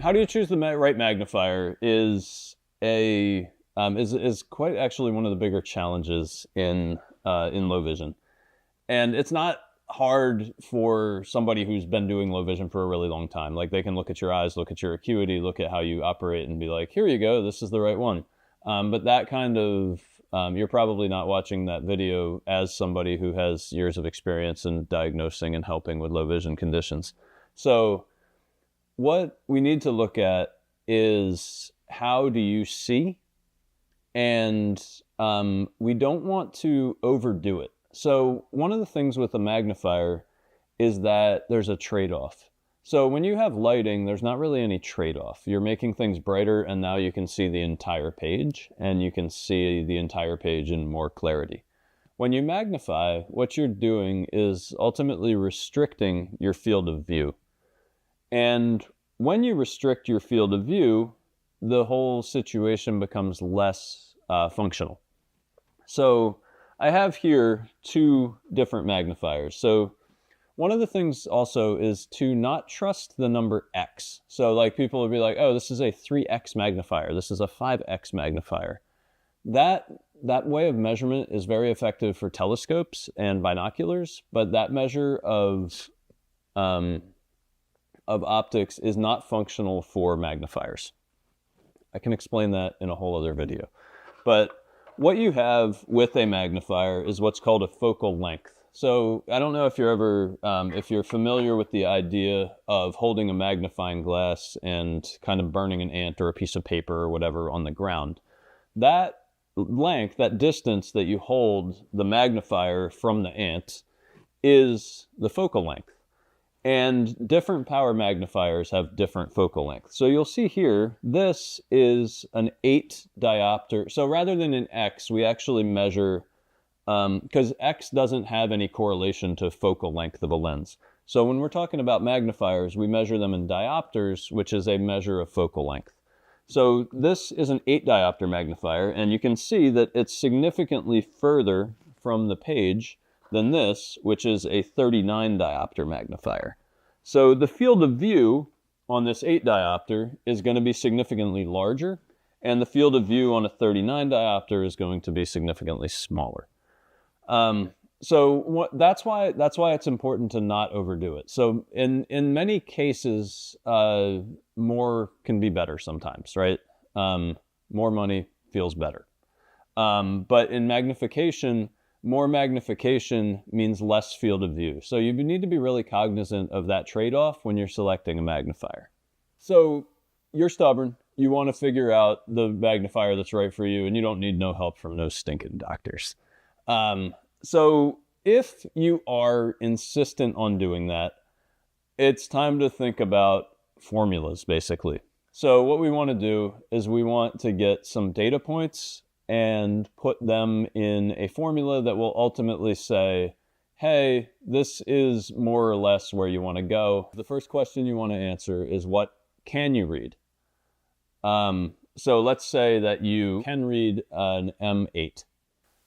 how do you choose the right magnifier is quite actually one of the bigger challenges in low vision. And it's not hard for somebody who's been doing low vision for a really long time. Like, they can look at your eyes, look at your acuity, look at how you operate, and be like, here you go, this is the right one. But that kind of, you're probably not watching that video as somebody who has years of experience in diagnosing and helping with low vision conditions. So what we need to look at is, how do you see? And we don't want to overdo it. So one of the things with a magnifier is that there's a trade-off. So when you have lighting, there's not really any trade-off. You're making things brighter, and now you can see the entire page, and you can see the entire page in more clarity. When you magnify, what you're doing is ultimately restricting your field of view. And when you restrict your field of view, the whole situation becomes less functional. So I have here two different magnifiers. So one of the things also is to not trust the number X. So like, people will be like, oh, this is a 3X magnifier, this is a 5X magnifier. That way of measurement is very effective for telescopes and binoculars, but that measure of optics is not functional for magnifiers. I can explain that in a whole other video. But what you have with a magnifier is what's called a focal length. So I don't know if if you're familiar with the idea of holding a magnifying glass and kind of burning an ant or a piece of paper or whatever on the ground. That length, that distance that you hold the magnifier from the ant, is the focal length. And different power magnifiers have different focal lengths. So you'll see here, this is an 8 diopter. So rather than an X, we actually measure, because X doesn't have any correlation to focal length of a lens. So when we're talking about magnifiers, we measure them in diopters, which is a measure of focal length. So this is an 8 diopter magnifier, and you can see that it's significantly further from the page than this, which is a 39 diopter magnifier. So the field of view on this 8 diopter is going to be significantly larger, and the field of view on a 39 diopter is going to be significantly smaller. That's why it's important to not overdo it. So in many cases, more can be better sometimes, right? More money feels better. But in magnification, more magnification means less field of view. So you need to be really cognizant of that trade-off when you're selecting a magnifier. So you're stubborn. You want to figure out the magnifier that's right for you, and you don't need no help from no stinking doctors. So if you are insistent on doing that, it's time to think about formulas, basically. So what we want to do is we want to get some data points and put them in a formula that will ultimately say, hey, this is more or less where you want to go. The first question you want to answer is, what can you read? So let's say that you can read an M8.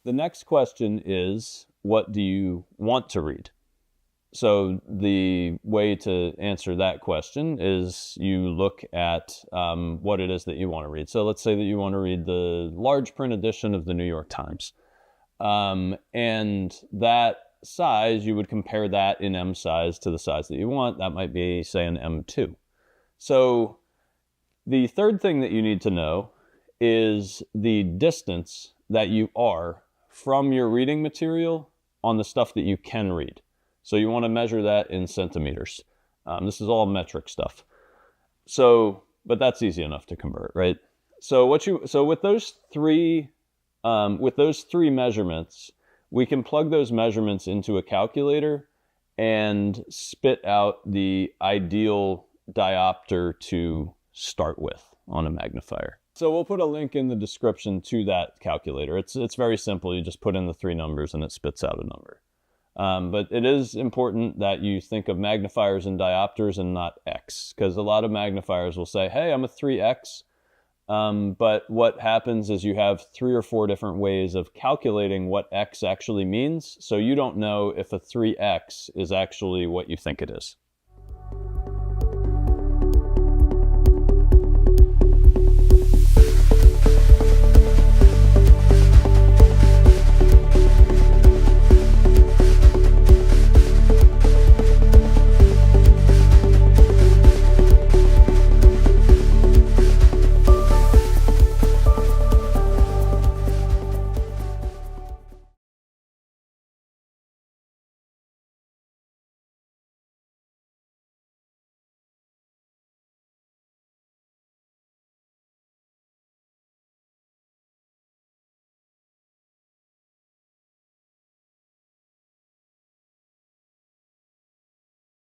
The next question is, what do you want to read? So the way to answer that question is you look at what it is that you want to read. So let's say that you want to read the large print edition of the New York Times. And that size, you would compare that in M size to the size that you want. That might be, say, an M2. So the third thing that you need to know is the distance that you are from your reading material on the stuff that you can read. So you want to measure that in centimeters. This is all metric stuff. But that's easy enough to convert, right? So with those three measurements, we can plug those measurements into a calculator and spit out the ideal diopter to start with on a magnifier. So we'll put a link in the description to that calculator. It's very simple. You just put in the 3 numbers and it spits out a number. But it is important that you think of magnifiers and diopters and not X, because a lot of magnifiers will say, hey, I'm a 3X. But what happens is you have 3 or 4 different ways of calculating what X actually means. So you don't know if a 3X is actually what you think it is.